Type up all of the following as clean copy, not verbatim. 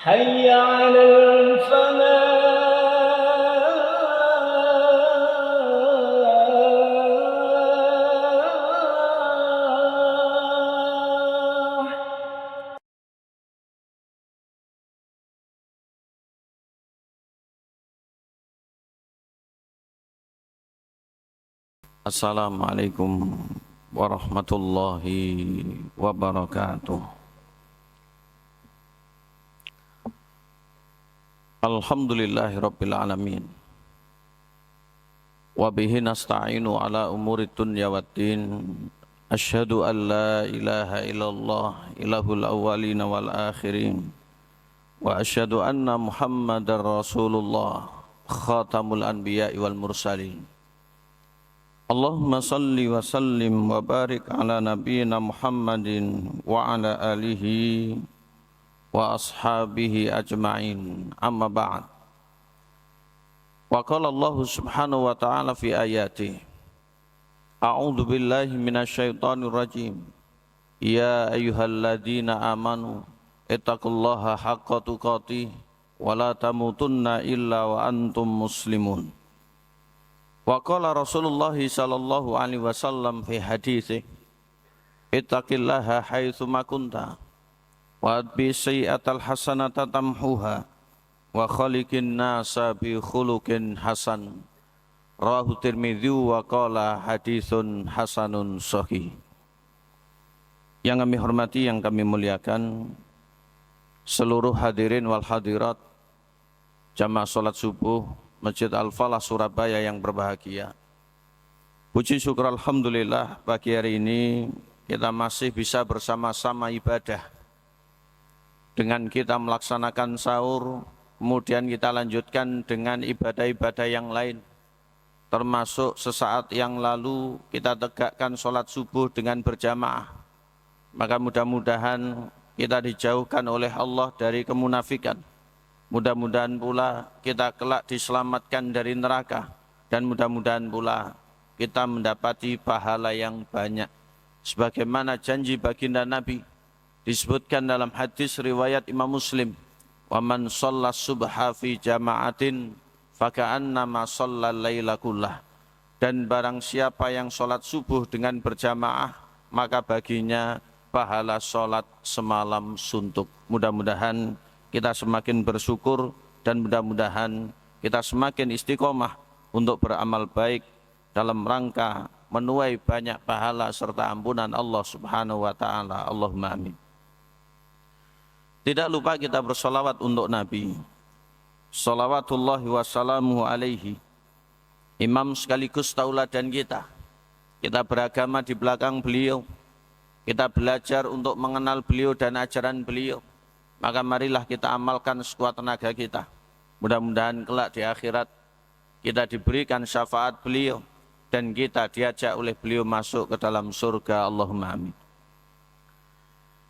حي على الفلاح. Assalamualaikum warahmatullahi wabarakatuh. Alhamdulillahi rabbil alamin. Wa bihi nasta'inu ala umuri dunya waddin. Asyhadu an la ilaha illallah ilahul awwalin wal akhirin. Wa asyhadu anna Muhammadar Rasulullah khatamul anbiya'i wal mursalin. Allahumma salli wa sallim wa barik ala nabiyyina Muhammadin wa ala alihi wa ashabihi ajma'in, amma ba'd. Wa qala Allah subhanahu wa ta'ala fi ayatihi, a'udzu billahi minasyaitonir rajim, ya ayyuhalladzina amanu ittaqullaha haqqa tuqatih wa la tamutunna illa wa antum muslimun. Wa qala Rasulullah sallallahu alaihi wasallam fi haditsih, ittaqillaha haitsu ma kunta wa adbi sayyi'atal hasanata tamhuha wa khaliqin nasa bi khuluqin hasan. Rawahu Tirmidzi wa qala haditsun hasanun sahih. Yang kami hormati, yang kami muliakan, seluruh hadirin wal hadirat jamaah salat subuh Masjid Al-Falah Surabaya yang berbahagia. Puji syukur alhamdulillah, pagi hari ini kita masih bisa bersama-sama ibadah. Dengan kita melaksanakan sahur, kemudian kita lanjutkan dengan ibadah-ibadah yang lain. Termasuk sesaat yang lalu kita tegakkan sholat subuh dengan berjamaah. Maka mudah-mudahan kita dijauhkan oleh Allah dari kemunafikan. Mudah-mudahan pula kita kelak diselamatkan dari neraka, dan mudah-mudahan pula kita mendapati pahala yang banyak. Sebagaimana janji baginda Nabi disebutkan dalam hadis riwayat Imam Muslim, wa man shalla subha fi jama'atin faka'annama shalla laila kullah. Dan barang siapa yang sholat subuh dengan berjamaah, maka baginya pahala sholat semalam suntuk. Mudah-mudahan kita semakin bersyukur dan mudah-mudahan kita semakin istiqomah untuk beramal baik dalam rangka menuai banyak pahala serta ampunan Allah Subhanahu wa taala. Allahumma amin. Tidak lupa kita bersolawat untuk Nabi. Salawatullahi wassalamuhu alaihi. Imam sekaligus tauladan kita. Kita beragama di belakang beliau. Kita belajar untuk mengenal beliau dan ajaran beliau. Maka marilah kita amalkan sekuat tenaga kita. Mudah-mudahan kelak di akhirat kita diberikan syafaat beliau dan kita diajak oleh beliau masuk ke dalam surga. Allahumma amin.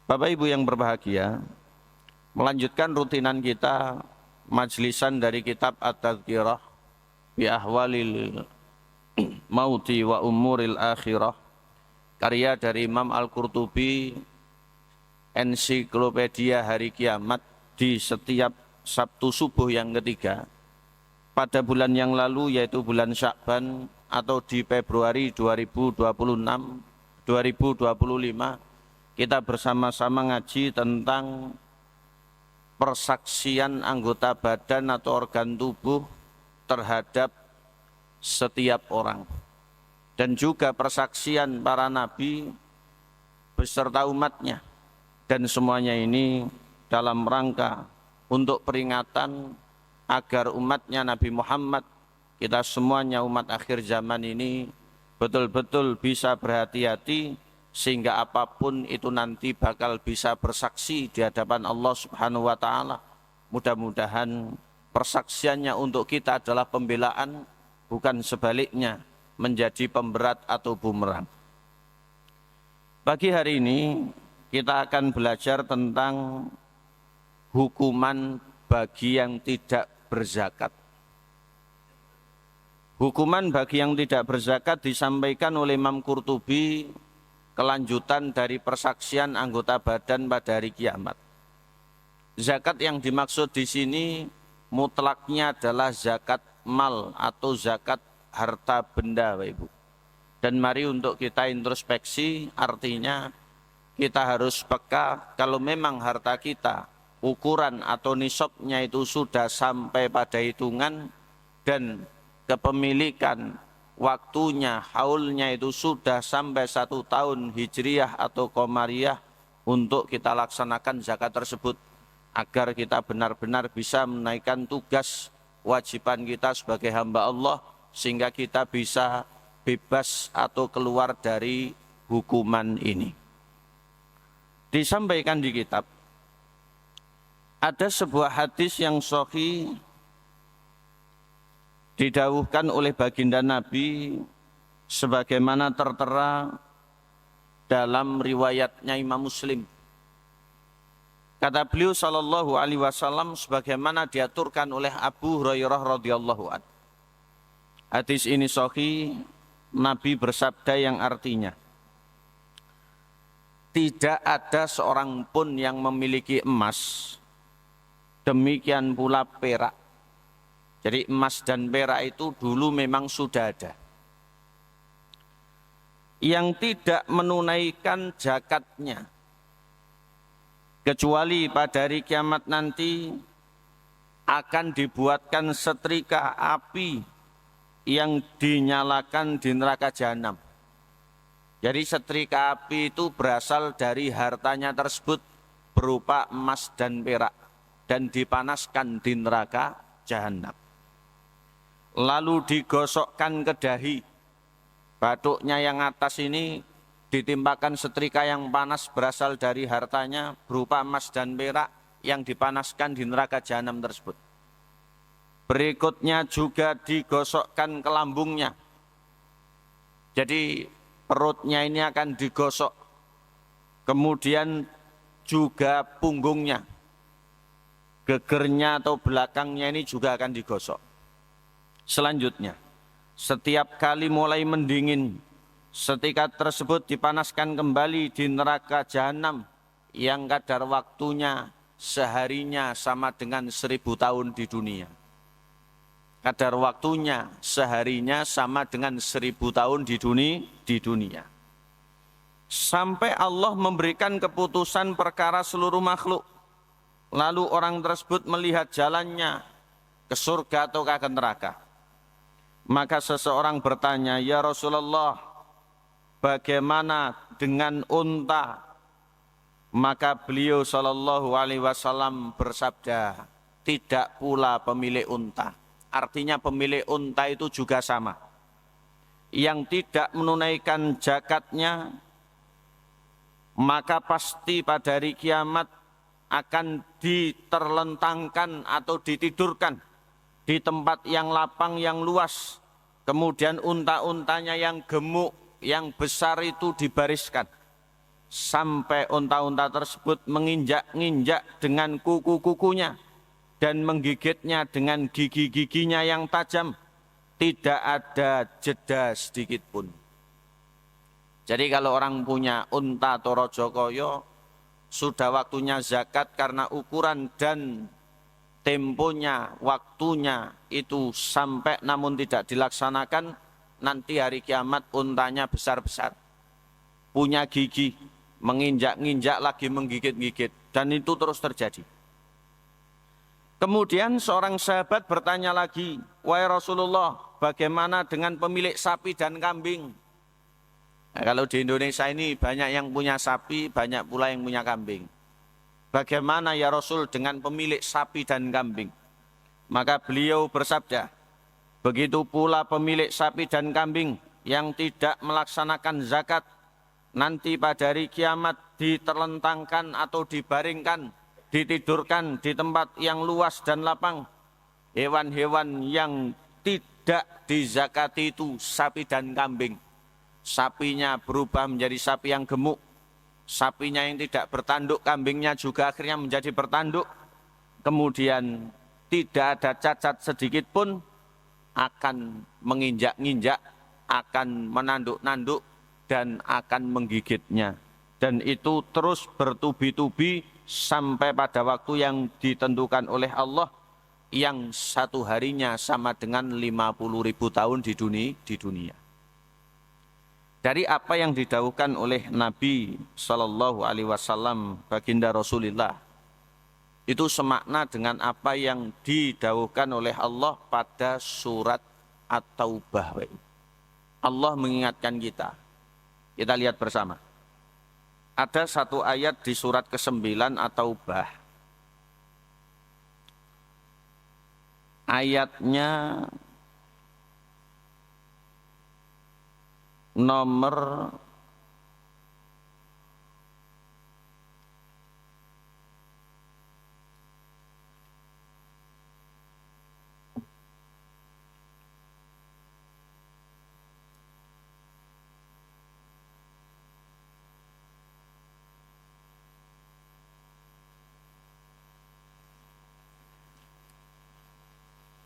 Bapak Ibu yang berbahagia, melanjutkan rutinan kita majlisan dari kitab At-Tadhkirah bi Ahwalil Mauti wa Umuril Akhirah, karya dari Imam Al-Qurtubi, ensiklopedia hari kiamat di setiap Sabtu subuh yang ketiga pada bulan yang lalu, yaitu bulan Sya'ban atau di Februari 2025, kita bersama-sama ngaji tentang persaksian anggota badan atau organ tubuh terhadap setiap orang, dan juga persaksian para nabi beserta umatnya. Dan semuanya ini dalam rangka untuk peringatan agar umatnya Nabi Muhammad, kita semuanya umat akhir zaman ini betul-betul bisa berhati-hati, sehingga apapun itu nanti bakal bisa bersaksi di hadapan Allah Subhanahu wa taala. Mudah-mudahan persaksiannya untuk kita adalah pembelaan, bukan sebaliknya menjadi pemberat atau bumerang. Pagi hari ini kita akan belajar tentang hukuman bagi yang tidak berzakat. Hukuman bagi yang tidak berzakat disampaikan oleh Imam Qurtubi, kelanjutan dari persaksian anggota badan pada hari kiamat. Zakat yang dimaksud di sini mutlaknya adalah zakat mal atau zakat harta benda, Bapak Ibu. Dan mari untuk kita introspeksi, artinya kita harus peka kalau memang harta kita ukuran atau nisabnya itu sudah sampai pada hitungan dan kepemilikan waktunya, haulnya itu sudah sampai 1 tahun hijriyah atau qamariyah untuk kita laksanakan zakat tersebut agar kita benar-benar bisa menaikkan tugas wajiban kita sebagai hamba Allah sehingga kita bisa bebas atau keluar dari hukuman ini. Disampaikan di kitab ada sebuah hadis yang sahih didawuhkan oleh baginda Nabi sebagaimana tertera dalam riwayatnya Imam Muslim. Kata beliau sallallahu alaihi wasallam sebagaimana diaturkan oleh Abu Hurairah radhiyallahu anhu. Hadis ini sahih, Nabi bersabda yang artinya, tidak ada seorang pun yang memiliki emas, demikian pula perak. Jadi emas dan perak itu dulu memang sudah ada. Yang tidak menunaikan zakatnya, kecuali pada hari kiamat nanti akan dibuatkan setrika api yang dinyalakan di neraka jahanam. Jadi setrika api itu berasal dari hartanya tersebut berupa emas dan perak dan dipanaskan di neraka jahanam. Lalu digosokkan ke dahi, batuknya yang atas ini ditimpakan setrika yang panas berasal dari hartanya berupa emas dan perak yang dipanaskan di neraka jahanam tersebut. Berikutnya juga digosokkan ke lambungnya. Jadi perutnya ini akan digosok. Kemudian juga punggungnya, gegernya atau belakangnya ini juga akan digosok. Selanjutnya, setiap kali mulai mendingin, setrika tersebut dipanaskan kembali di neraka jahanam yang kadar waktunya seharinya sama dengan 1000 tahun di dunia. Kadar waktunya seharinya sama dengan 1000 tahun di dunia. Sampai Allah memberikan keputusan perkara seluruh makhluk. Lalu orang tersebut melihat jalannya ke surga atau ke neraka. Maka seseorang bertanya, ya Rasulullah, bagaimana dengan unta? Maka beliau sallallahu alaihi wasallam bersabda, tidak pula pemilik unta. Artinya pemilik unta itu juga sama. Yang tidak menunaikan zakatnya, maka pasti pada hari kiamat akan diterlentangkan atau ditidurkan di tempat yang lapang, yang luas. Kemudian unta-untanya yang gemuk, yang besar itu dibariskan. Sampai unta-unta tersebut menginjak-injak dengan kuku-kukunya dan menggigitnya dengan gigi-giginya yang tajam. Tidak ada jeda sedikit pun. Jadi kalau orang punya unta atau rojokoyo, sudah waktunya zakat karena ukuran dan temponya, waktunya itu sampai namun tidak dilaksanakan, nanti hari kiamat untanya besar-besar, punya gigi, menginjak-injak lagi, menggigit-gigit, dan itu terus terjadi. Kemudian seorang sahabat bertanya lagi, wahai Rasulullah, bagaimana dengan pemilik sapi dan kambing? Nah, kalau di Indonesia ini banyak yang punya sapi, banyak pula yang punya kambing. Bagaimana ya Rasul dengan pemilik sapi dan kambing? Maka beliau bersabda, begitu pula pemilik sapi dan kambing yang tidak melaksanakan zakat, nanti pada hari kiamat diterlentangkan atau dibaringkan, ditidurkan di tempat yang luas dan lapang. Hewan-hewan yang tidak dizakati itu sapi dan kambing. Sapinya berubah menjadi sapi yang gemuk. Sapinya yang tidak bertanduk, kambingnya juga akhirnya menjadi bertanduk. Kemudian tidak ada cacat sedikit pun, akan menginjak-injak, akan menanduk-nanduk, dan akan menggigitnya. dan itu terus bertubi-tubi sampai pada waktu yang ditentukan oleh Allah, yang satu harinya sama dengan 50.000 tahun di dunia. Dari apa yang didhawuhkan oleh Nabi Shallallahu Alaihi Wasallam, baginda Rasulullah, itu semakna dengan apa yang didhawuhkan oleh Allah pada surat At-Taubah. Allah mengingatkan kita. Kita lihat bersama. Ada satu ayat di surat ke-9 At-Taubah. Ayatnya nomor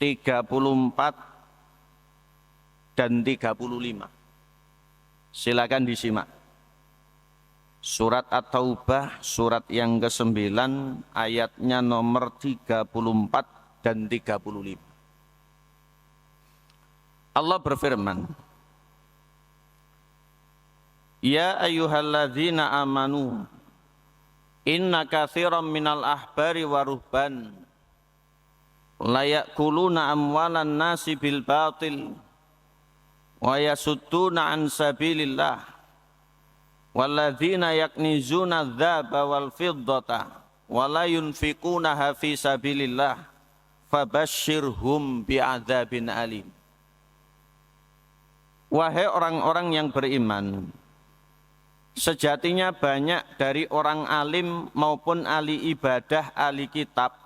34 dan 35. Silakan disimak. Surat At-Taubah, surat yang ke-9, ayatnya nomor 34 dan 35. Allah berfirman, Ya ayyuhalladzina amanu, inna katsiran minal ahbari wa ruhban la ya'kuluna amwalan nasi bil batil wa yasudduna an sabilillah walladzina yaknizuna adz-dzahaba wal fiddata wa la yunfiqunaha fi sabilillah fabashshirhum bi'adzabin alim. Wahai orang-orang yang beriman, sejatinya banyak dari orang alim maupun ahli ibadah, ahli kitab,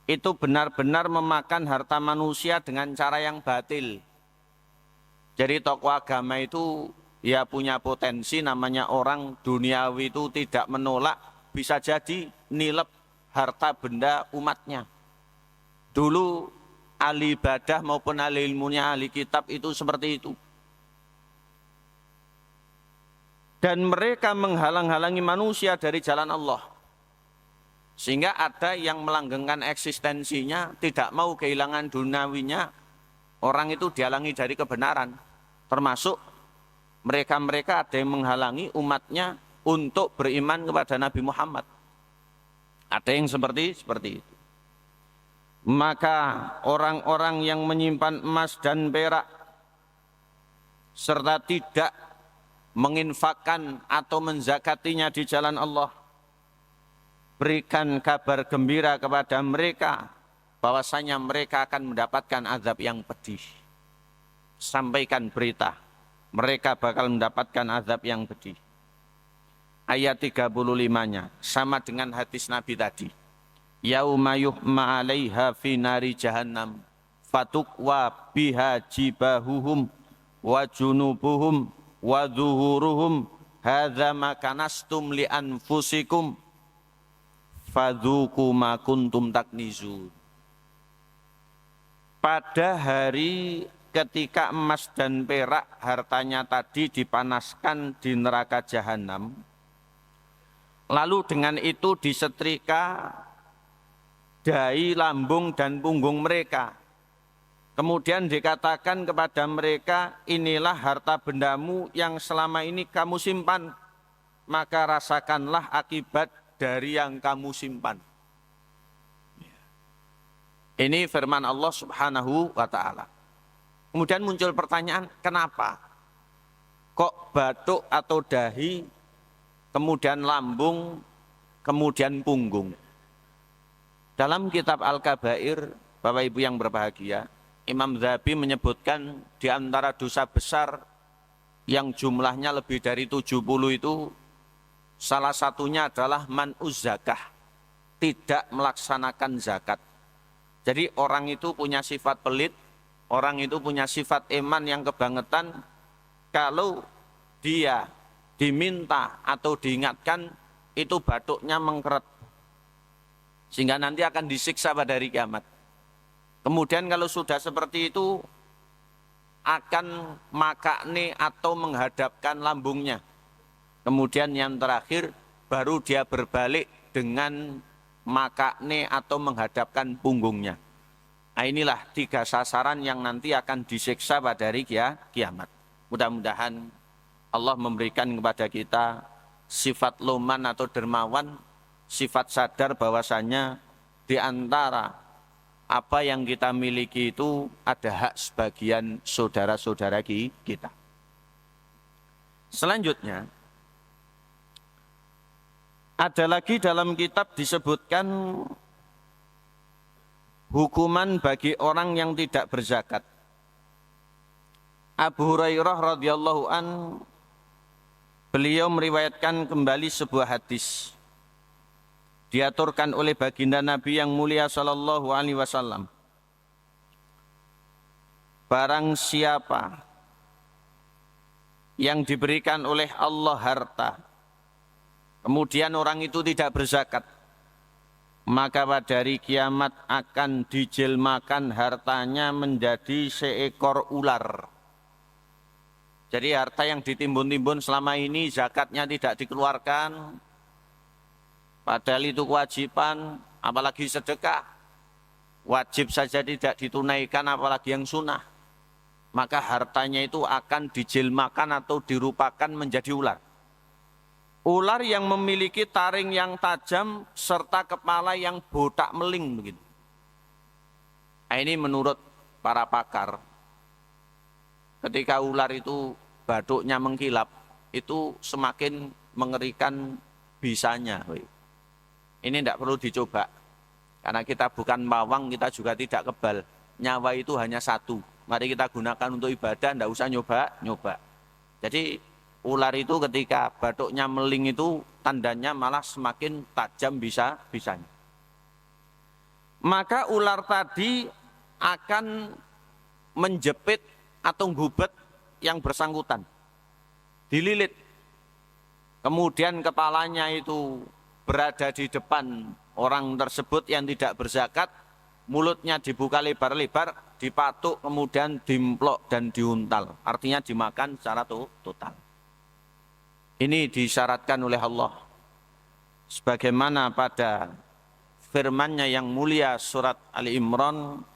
itu benar-benar memakan harta manusia dengan cara yang batil. Jadi tokoh agama itu ya punya potensi, namanya orang duniawi itu tidak menolak, bisa jadi nilep harta benda umatnya. Dulu ahli ibadah maupun ahli ilmunya, ahli kitab itu seperti itu. Dan mereka menghalang-halangi manusia dari jalan Allah. Sehingga ada yang melanggengkan eksistensinya, tidak mau kehilangan duniawinya, orang itu dihalangi dari kebenaran. Termasuk mereka-mereka ada yang menghalangi umatnya untuk beriman kepada Nabi Muhammad. Ada yang seperti itu. Maka orang-orang yang menyimpan emas dan perak serta tidak menginfakkan atau menzakatinya di jalan Allah, berikan kabar gembira kepada mereka bahwasanya mereka akan mendapatkan azab yang pedih. Sampaikan berita, mereka bakal mendapatkan azab yang pedih. Ayat 35-nya sama dengan hadis Nabi tadi. Yauma yuhma 'alaiha fi nari jahannam fatukwa biha jibahuhum wa junubuhum wa dhuhuruhum hadza ma kanastum li anfusikum fadzuku ma kuntum taknizun. Pada hari ketika emas dan perak hartanya tadi dipanaskan di neraka jahanam, lalu dengan itu disetrika dahi, lambung dan punggung mereka. Kemudian dikatakan kepada mereka, inilah harta bendamu yang selama ini kamu simpan, maka rasakanlah akibat dari yang kamu simpan. Ini firman Allah Subhanahu wa ta'ala. Kemudian muncul pertanyaan, kenapa kok batuk atau dahi, kemudian lambung, kemudian punggung? Dalam kitab Al-Kabair, Bapak Ibu yang berbahagia, Imam Dzahabi menyebutkan di antara dosa besar yang jumlahnya lebih dari 70 itu, salah satunya adalah man'uz zakah, tidak melaksanakan zakat. Jadi orang itu punya sifat pelit, orang itu punya sifat iman yang kebangetan, kalau dia diminta atau diingatkan, itu batuknya mengkeret. Sehingga nanti akan disiksa pada hari kiamat. Kemudian kalau sudah seperti itu, akan makakne atau menghadapkan lambungnya. Kemudian yang terakhir baru dia berbalik dengan makakne atau menghadapkan punggungnya. Nah, inilah 3 sasaran yang nanti akan disiksa pada hari kiamat. Mudah-mudahan Allah memberikan kepada kita sifat loman atau dermawan, sifat sadar bahwasanya di antara apa yang kita miliki itu ada hak sebagian saudara-saudara kita. Selanjutnya, ada lagi dalam kitab disebutkan hukuman bagi orang yang tidak berzakat. Abu Hurairah radhiyallahu an beliau meriwayatkan kembali sebuah hadis. Diaturkan oleh baginda Nabi yang mulia sallallahu alaihi wasallam. Barang siapa yang diberikan oleh Allah harta, kemudian orang itu tidak berzakat, maka pada hari kiamat akan dijelmakan hartanya menjadi seekor ular. Jadi harta yang ditimbun-timbun selama ini zakatnya tidak dikeluarkan, padahal itu kewajiban, apalagi sedekah. Wajib saja tidak ditunaikan, apalagi yang sunnah. Maka hartanya itu akan dijelmakan atau dirupakan menjadi ular. Ular yang memiliki taring yang tajam serta kepala yang botak meling begitu. Nah, ini menurut para pakar. Ketika ular itu batuknya mengkilap, itu semakin mengerikan bisanya. Ini tidak perlu dicoba. Karena kita bukan pawang, kita juga tidak kebal. Nyawa itu hanya satu. Mari kita gunakan untuk ibadah, tidak usah nyoba. Jadi ular itu ketika batuknya meling itu tandanya malah semakin tajam bisanya. Maka ular tadi akan menjepit atau gubet yang bersangkutan, dililit. Kemudian kepalanya itu berada di depan orang tersebut yang tidak berzakat, mulutnya dibuka lebar-lebar, dipatuk, kemudian dimplok dan diuntal. Artinya dimakan secara total. Ini disyaratkan oleh Allah. Sebagaimana pada firman-Nya yang mulia surat Ali Imran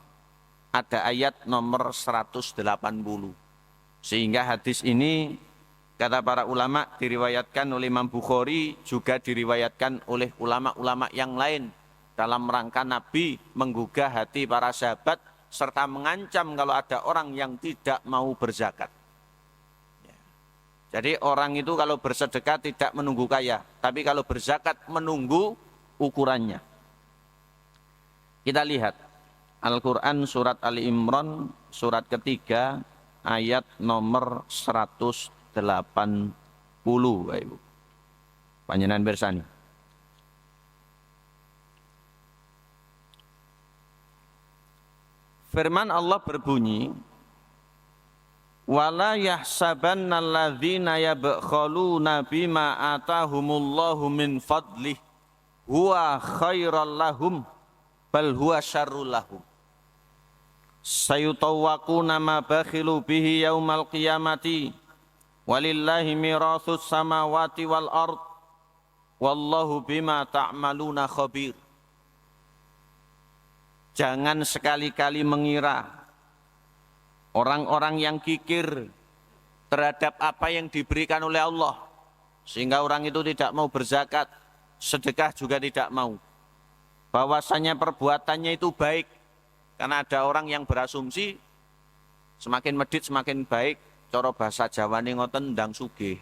ada ayat nomor 180. Sehingga hadis ini kata para ulama diriwayatkan oleh Imam Bukhari, juga diriwayatkan oleh ulama-ulama yang lain dalam rangka Nabi menggugah hati para sahabat serta mengancam kalau ada orang yang tidak mau berzakat. Jadi orang itu kalau bersedekah tidak menunggu kaya, tapi kalau berzakat menunggu ukurannya. Kita lihat Al-Quran surat Ali Imran surat ketiga ayat nomor 180. Ibu. Panjenengan bersani. Firman Allah berbunyi, wala yahsabanna alladzina yabkhaluna bima atahumullahu min fadlih huwa khairal lahum bal huwa syarrul lahum sayutawwaquna ma bakhilu bihi yaumal qiyamati walillahi mirathus samawati wal ard wallahu bima ta'maluna khabir. Jangan sekali-kali mengira orang-orang yang kikir terhadap apa yang diberikan oleh Allah, sehingga orang itu tidak mau berzakat, sedekah juga tidak mau, bahwasanya perbuatannya itu baik. Karena ada orang yang berasumsi semakin medit semakin baik, cara bahasa Jawane ngoten ndang sugih.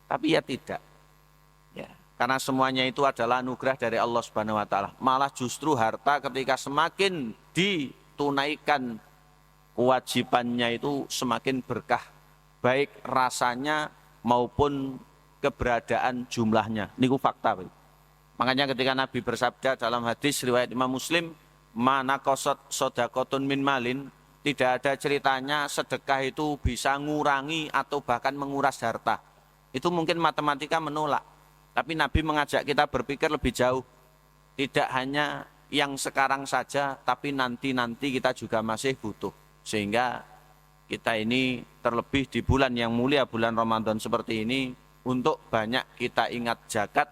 Tapi ya tidak. Ya, karena semuanya itu adalah anugerah dari Allah Subhanahu wa taala. Malah justru harta ketika semakin ditunaikan kewajibannya itu semakin berkah, baik rasanya maupun keberadaan jumlahnya. Niku fakta. Makanya ketika Nabi bersabda dalam hadis riwayat Imam Muslim, mana kosot sodakotun min malin, tidak ada ceritanya sedekah itu bisa ngurangi atau bahkan menguras harta. Itu mungkin matematika menolak, tapi Nabi mengajak kita berpikir lebih jauh. Tidak hanya yang sekarang saja, tapi nanti-nanti kita juga masih butuh. Sehingga kita ini terlebih di bulan yang mulia, bulan Ramadan seperti ini, untuk banyak kita ingat zakat,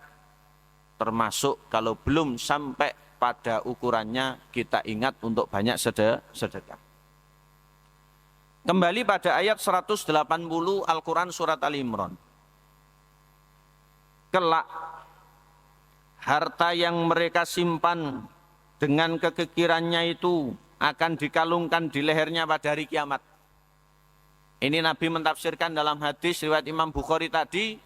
termasuk kalau belum sampai pada ukurannya kita ingat untuk banyak sedekah. Kembali pada ayat 180 Al-Quran surat Al-Imran. Kelak harta yang mereka simpan dengan kekirannya itu akan dikalungkan di lehernya pada hari kiamat. Ini Nabi mentafsirkan dalam hadis riwayat Imam Bukhari tadi,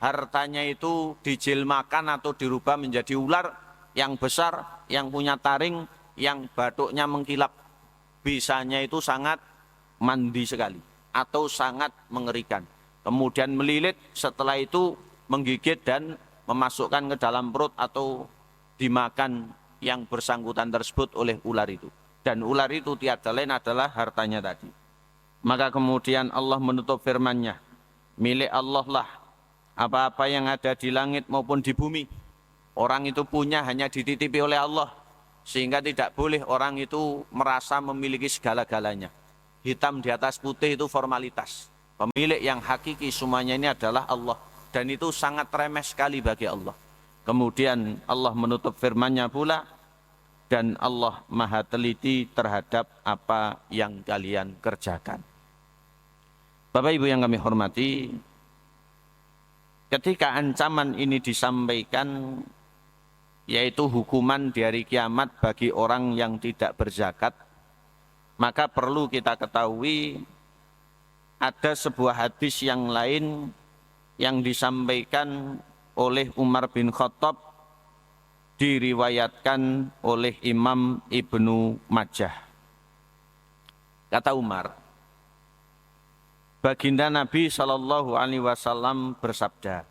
hartanya itu dijilmakan atau dirubah menjadi ular yang besar, yang punya taring, yang batuknya mengkilap. Bisanya itu sangat mandi sekali atau sangat mengerikan. Kemudian melilit, setelah itu menggigit dan memasukkan ke dalam perut atau dimakan yang bersangkutan tersebut oleh ular itu. Dan ular itu tiada lain adalah hartanya tadi. Maka kemudian Allah menutup firman-Nya, milik Allah lah apa-apa yang ada di langit maupun di bumi. Orang itu punya hanya dititipi oleh Allah, sehingga tidak boleh orang itu merasa memiliki segala-galanya. Hitam di atas putih itu formalitas. Pemilik yang hakiki semuanya ini adalah Allah. Dan itu sangat remeh sekali bagi Allah. Kemudian Allah menutup firman-Nya pula, dan Allah maha teliti terhadap apa yang kalian kerjakan. Bapak Ibu yang kami hormati, ketika ancaman ini disampaikan, yaitu hukuman di hari kiamat bagi orang yang tidak berzakat, maka perlu kita ketahui ada sebuah hadis yang lain yang disampaikan oleh Umar bin Khattab, diriwayatkan oleh Imam Ibnu Majah. Kata Umar, baginda Nabi SAW bersabda,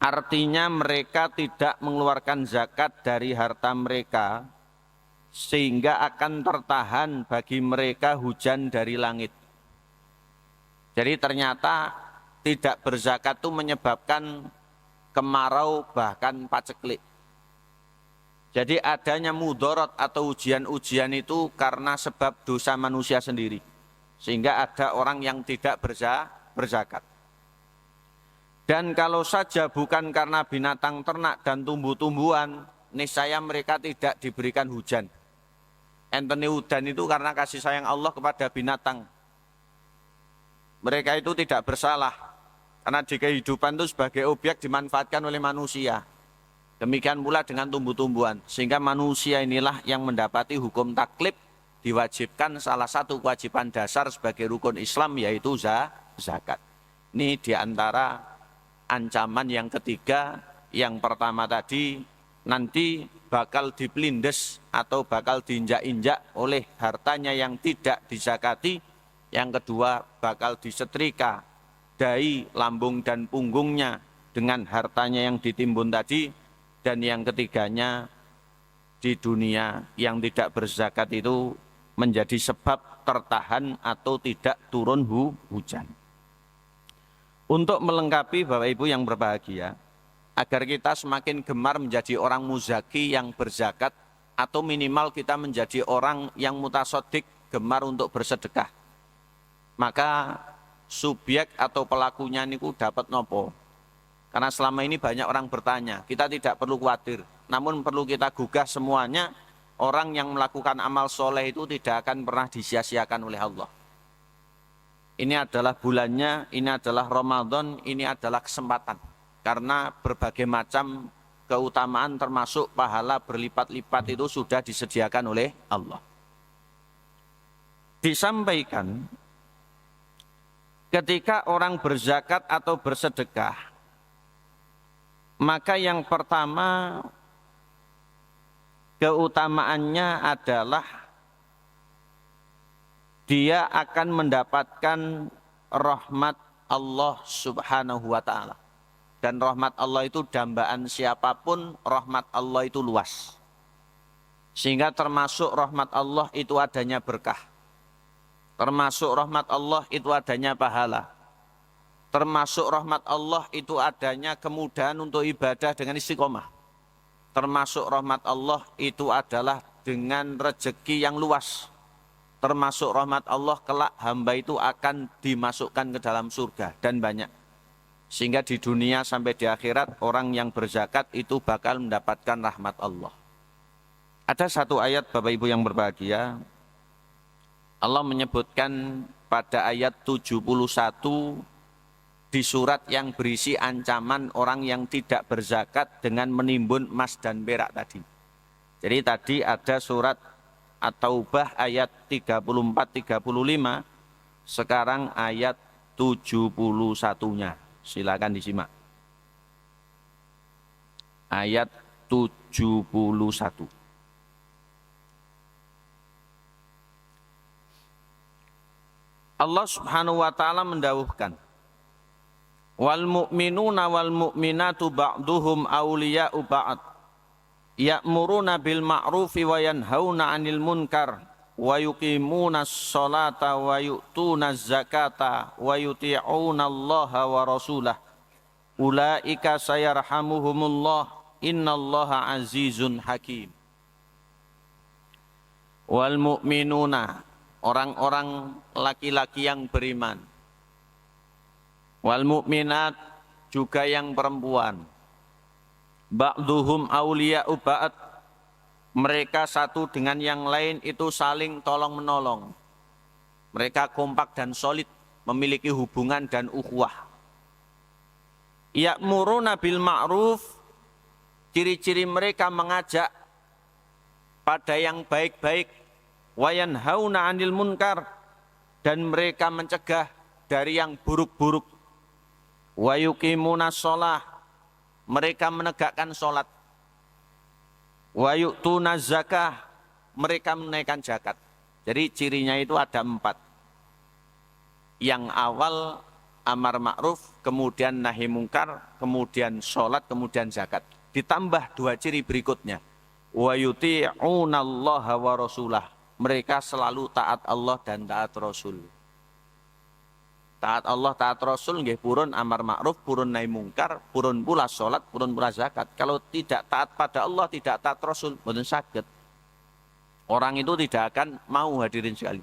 artinya mereka tidak mengeluarkan zakat dari harta mereka, sehingga akan tertahan bagi mereka hujan dari langit. Jadi ternyata tidak berzakat itu menyebabkan kemarau bahkan paceklik. Jadi adanya mudarat atau ujian-ujian itu karena sebab dosa manusia sendiri. Sehingga ada orang yang tidak berzakat. Dan kalau saja bukan karena binatang ternak dan tumbuh-tumbuhan, niscaya mereka tidak diberikan hujan. Enten udan itu karena kasih sayang Allah kepada binatang. Mereka itu tidak bersalah, karena di kehidupan itu sebagai objek dimanfaatkan oleh manusia. Demikian pula dengan tumbuh-tumbuhan, sehingga manusia inilah yang mendapati hukum taklif, diwajibkan salah satu kewajiban dasar sebagai rukun Islam, yaitu zakat. Ini diantara ancaman yang ketiga. Yang pertama tadi, nanti bakal dipelindes atau bakal diinjak-injak oleh hartanya yang tidak dizakati. Yang kedua, bakal disetrika dahi, lambung dan punggungnya dengan hartanya yang ditimbun tadi. Dan yang ketiganya, di dunia yang tidak berzakat itu menjadi sebab tertahan atau tidak turun hujan. Untuk melengkapi Bapak Ibu yang berbahagia, agar kita semakin gemar menjadi orang muzaki yang berzakat, atau minimal kita menjadi orang yang mutasodik, gemar untuk bersedekah, maka subjek atau pelakunya niku dapat nopo. Karena selama ini banyak orang bertanya, kita tidak perlu khawatir, namun perlu kita gugah semuanya. Orang yang melakukan amal soleh itu tidak akan pernah disia-siakan oleh Allah. Ini adalah bulannya, ini adalah Ramadan, ini adalah kesempatan. Karena berbagai macam keutamaan termasuk pahala berlipat-lipat itu sudah disediakan oleh Allah. Disampaikan, ketika orang berzakat atau bersedekah, maka yang pertama keutamaannya adalah dia akan mendapatkan rahmat Allah Subhanahu wa ta'ala. Dan rahmat Allah itu dambaan siapapun, rahmat Allah itu luas. Sehingga termasuk rahmat Allah itu adanya berkah. Termasuk rahmat Allah itu adanya pahala. Termasuk rahmat Allah itu adanya kemudahan untuk ibadah dengan istiqomah. Termasuk rahmat Allah itu adalah dengan rezeki yang luas. Termasuk rahmat Allah kelak hamba itu akan dimasukkan ke dalam surga dan banyak. Sehingga di dunia sampai di akhirat orang yang berzakat itu bakal mendapatkan rahmat Allah. Ada satu ayat Bapak Ibu yang berbahagia, Allah menyebutkan pada ayat 71 di surat yang berisi ancaman orang yang tidak berzakat dengan menimbun emas dan perak tadi. Jadi tadi ada surat At-Taubah ayat 34-35, sekarang ayat 71-nya. Silakan disimak. Ayat 71. Allah Subhanahu wa taala mendawuhkan, wal mu'minuna wal mu'minatu ba'duhum awliya'u ba'd ya'muruna bil ma'rufi wa yanhauna 'anil munkar wa yuqimuna sholata wa yu'tuna zakata wa yuti'una Allaha wa rasulah ulaika sayarhamuhumullah innallaha azizun hakim. Wal mu'minuna, orang-orang laki-laki yang beriman, wal mu'minat, juga yang perempuan, ba'duhum awliya'u ba'd, mereka satu dengan yang lain itu saling tolong-menolong. Mereka kompak dan solid, memiliki hubungan dan ukhuwah. Ya'muruna bil ma'ruf, ciri-ciri mereka mengajak pada yang baik-baik. Wa yanhauna 'anil munkar, dan mereka mencegah dari yang buruk-buruk. Wa yuqimuna shalah, mereka menegakkan salat. Wa yu'tuna zakah, mereka menunaikan zakat. Jadi cirinya itu ada 4. Yang awal amar ma'ruf, kemudian nahi mungkar, kemudian salat, kemudian zakat. Ditambah 2 ciri berikutnya. Wa yuti'una Allaha wa rasulah, mereka selalu taat Allah dan taat Rasul. Taat Allah, taat Rasul, nggih purun amar ma'ruf, purun nahi mungkar, purun pula salat, purun pula zakat. Kalau tidak taat pada Allah, tidak taat Rasul, mboten saged. Orang itu tidak akan mau, hadirin sekali.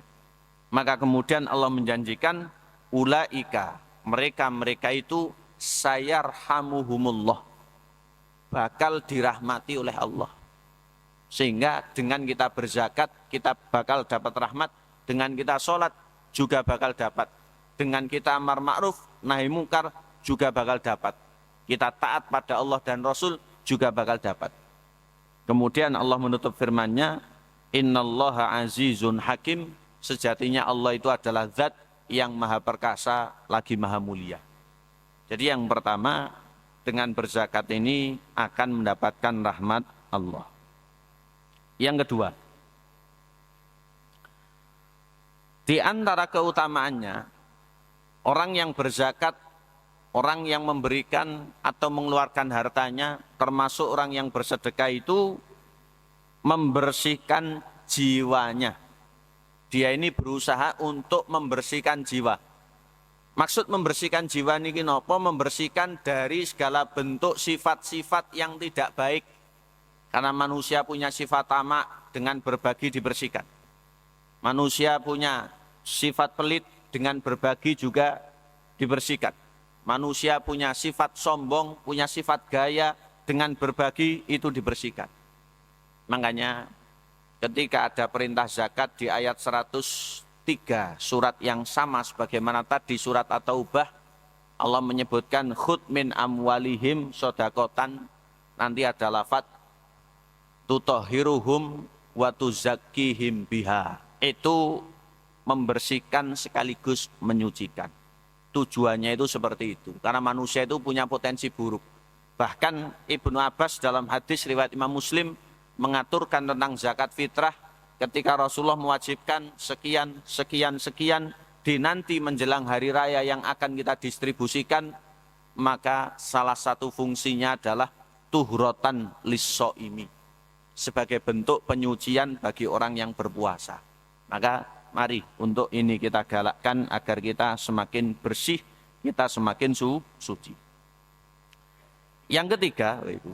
Maka kemudian Allah menjanjikan ulaika, mereka itu sayarhamuhumullah, bakal dirahmati oleh Allah. Sehingga dengan kita berzakat, kita bakal dapat rahmat. Dengan kita sholat, juga bakal dapat. Dengan kita amar ma'ruf, nahi mungkar, juga bakal dapat. Kita taat pada Allah dan Rasul, juga bakal dapat. Kemudian Allah menutup firman-Nya, innallaha azizun hakim, sejatinya Allah itu adalah zat yang maha perkasa, lagi maha mulia. Jadi yang pertama, dengan berzakat ini akan mendapatkan rahmat Allah. Yang kedua, di antara keutamaannya, orang yang berzakat, orang yang memberikan atau mengeluarkan hartanya, termasuk orang yang bersedekah itu membersihkan jiwanya. Dia ini berusaha untuk membersihkan jiwa. Maksud membersihkan jiwa ini apa? Membersihkan dari segala bentuk sifat-sifat yang tidak baik. Karena manusia punya sifat tamak, dengan berbagi dibersihkan. Manusia punya sifat pelit, dengan berbagi juga dibersihkan. Manusia punya sifat sombong, punya sifat gaya, dengan berbagi itu dibersihkan. Makanya ketika ada perintah zakat di ayat 103 surat yang sama sebagaimana tadi surat At-Taubah, Allah menyebutkan khud min amwalihim sodakotan, nanti ada lafaz tutahhiruhum wa tuzakkihim biha, itu membersihkan sekaligus menyucikan. Tujuannya itu seperti itu, karena manusia itu punya potensi buruk. Bahkan Ibnu Abbas dalam hadis riwayat Imam Muslim mengaturkan tentang zakat fitrah ketika Rasulullah mewajibkan sekian di nanti menjelang hari raya yang akan kita distribusikan, maka salah satu fungsinya adalah tuhrotan lis-shaimi, sebagai bentuk penyucian bagi orang yang berpuasa. Maka mari untuk ini kita galakkan agar kita semakin bersih, kita semakin suci. Yang ketiga, Ibu,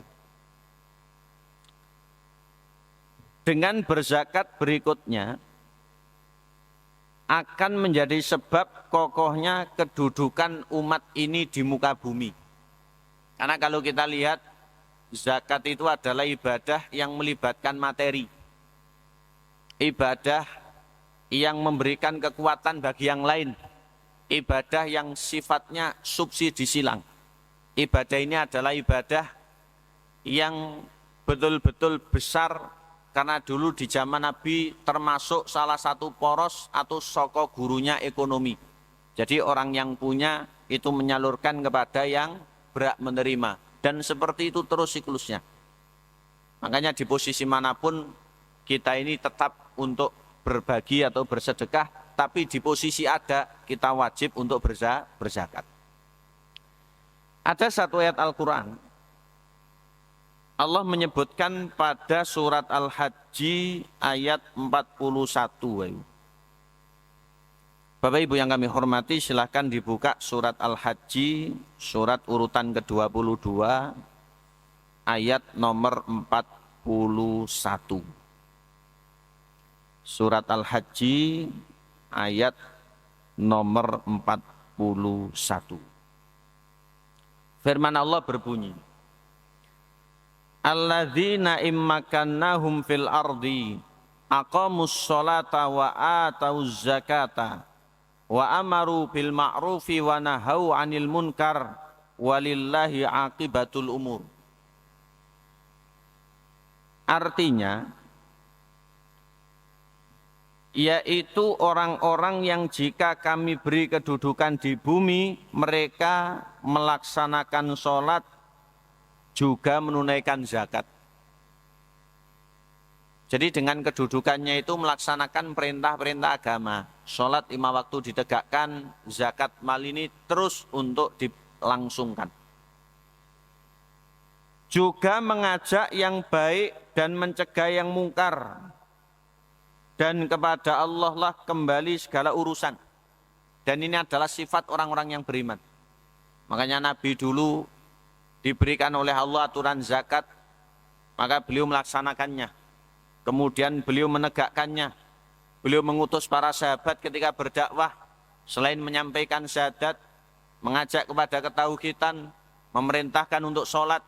dengan berzakat berikutnya, akan menjadi sebab kokohnya kedudukan umat ini di muka bumi. Karena kalau kita lihat, zakat itu adalah ibadah yang melibatkan materi. Ibadah yang memberikan kekuatan bagi yang lain. Ibadah yang sifatnya subsidi silang. Ibadah ini adalah ibadah yang betul-betul besar, karena dulu di zaman Nabi termasuk salah satu poros atau soko gurunya ekonomi. Jadi orang yang punya itu menyalurkan kepada yang berhak menerima. Dan seperti itu terus siklusnya. Makanya di posisi manapun kita ini tetap untuk berbagi atau bersedekah, tapi di posisi ada kita wajib untuk berzakat. Ada satu ayat Al-Quran, Allah menyebutkan pada surat Al-Hajj ayat 41. Bapak Ibu yang kami hormati, silahkan dibuka surat Al-Hajj, surat urutan ke-22, ayat nomor 41. Surat Al-Hajj, ayat nomor 41. Firman Allah berbunyi, alladzina immakannahum fil ardi aqamus sholata wa atauz zakata wa amaru bil ma'rufi wa nahau 'anil munkar walillahi aqibatul umur. Artinya, yaitu orang-orang yang jika kami beri kedudukan di bumi, mereka melaksanakan sholat juga menunaikan zakat. Jadi dengan kedudukannya itu melaksanakan perintah-perintah agama. Sholat 5 waktu ditegakkan, zakat mal ini terus untuk dilangsungkan. Juga mengajak yang baik dan mencegah yang mungkar. Dan kepada Allah lah kembali segala urusan. Dan ini adalah sifat orang-orang yang beriman. Makanya Nabi dulu diberikan oleh Allah aturan zakat, maka beliau melaksanakannya. Kemudian beliau menegakkannya. Beliau mengutus para sahabat ketika berdakwah, selain menyampaikan syahadat, mengajak kepada ketauhidan, memerintahkan untuk sholat,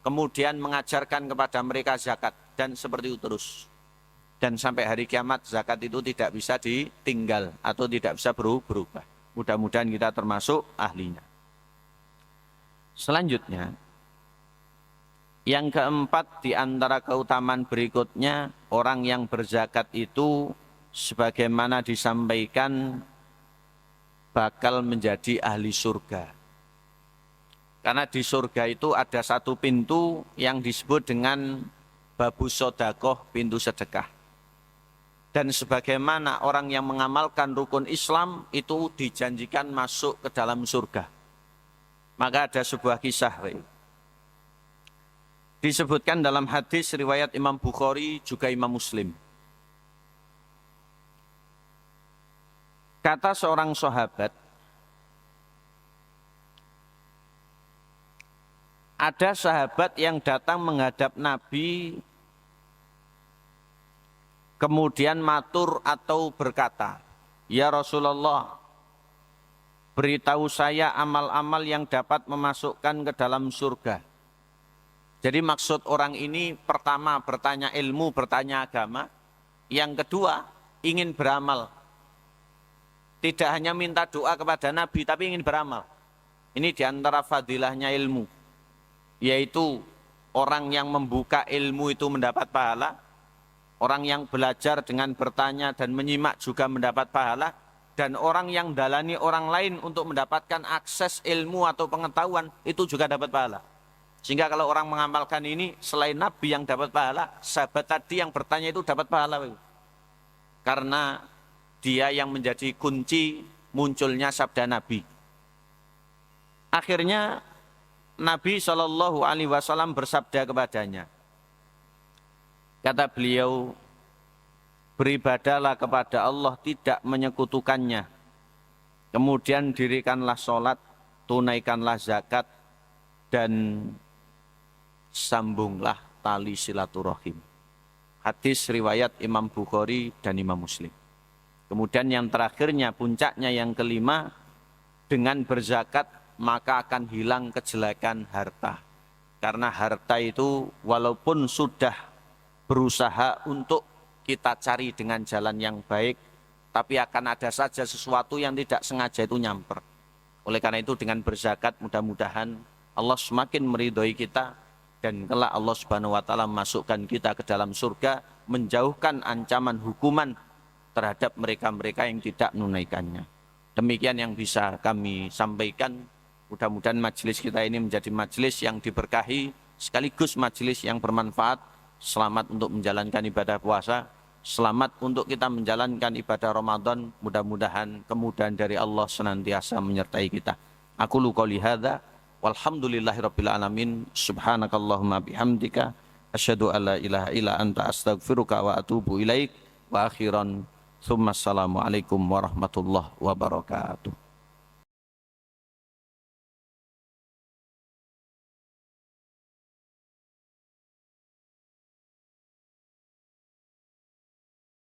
kemudian mengajarkan kepada mereka zakat, dan seperti itu terus. Dan sampai hari kiamat zakat itu tidak bisa ditinggal atau tidak bisa berubah. Mudah-mudahan kita termasuk ahlinya. Selanjutnya, yang keempat di antara keutamaan berikutnya, orang yang berzakat itu sebagaimana disampaikan bakal menjadi ahli surga. Karena di surga itu ada satu pintu yang disebut dengan babu sodakoh, pintu sedekah. Dan sebagaimana orang yang mengamalkan rukun Islam itu dijanjikan masuk ke dalam surga. Maka ada sebuah kisah disebutkan dalam hadis riwayat Imam Bukhari juga Imam Muslim. Kata seorang sahabat, ada sahabat yang datang menghadap Nabi, kemudian matur atau berkata, "Ya Rasulullah, beritahu saya amal-amal yang dapat memasukkan ke dalam surga." Jadi maksud orang ini pertama bertanya ilmu, bertanya agama. Yang kedua ingin beramal. Tidak hanya minta doa kepada Nabi, tapi ingin beramal. Ini diantara fadilahnya ilmu. Yaitu orang yang membuka ilmu itu mendapat pahala. Orang yang belajar dengan bertanya dan menyimak juga mendapat pahala. Dan orang yang dalani orang lain untuk mendapatkan akses ilmu atau pengetahuan itu juga dapat pahala. Sehingga kalau orang mengamalkan ini, selain Nabi yang dapat pahala, sahabat tadi yang bertanya itu dapat pahala. Karena dia yang menjadi kunci munculnya sabda Nabi. Akhirnya Nabi SAW bersabda kepadanya. Kata beliau, beribadalah kepada Allah tidak menyekutukannya. Kemudian dirikanlah sholat, tunaikanlah zakat, dan sambunglah tali silaturahim. Hadis riwayat Imam Bukhari dan Imam Muslim. Kemudian yang terakhirnya, puncaknya yang kelima, dengan berzakat maka akan hilang kejelekan harta. Karena harta itu walaupun sudah berusaha untuk kita cari dengan jalan yang baik, tapi akan ada saja sesuatu yang tidak sengaja itu nyamper. Oleh karena itu dengan berzakat mudah-mudahan Allah semakin meridhoi kita, dan kelak Allah Subhanahu wa taala memasukkan kita ke dalam surga, menjauhkan ancaman hukuman terhadap mereka-mereka yang tidak menunaikannya. Demikian yang bisa kami sampaikan. Mudah-mudahan majelis kita ini menjadi majelis yang diberkahi, sekaligus majelis yang bermanfaat. Selamat untuk menjalankan ibadah puasa, selamat untuk kita menjalankan ibadah Ramadan. Mudah-mudahan kemudahan dari Allah senantiasa menyertai kita. Aku lu qouli hadza walhamdulillahirabbil alamin. Subhanakallahumma bihamdika asyhadu an la ilaha illa anta astaghfiruka wa atubu ilaik. Wa akhiran, tsumma assalamu alaikum warahmatullahi wabarakatuh.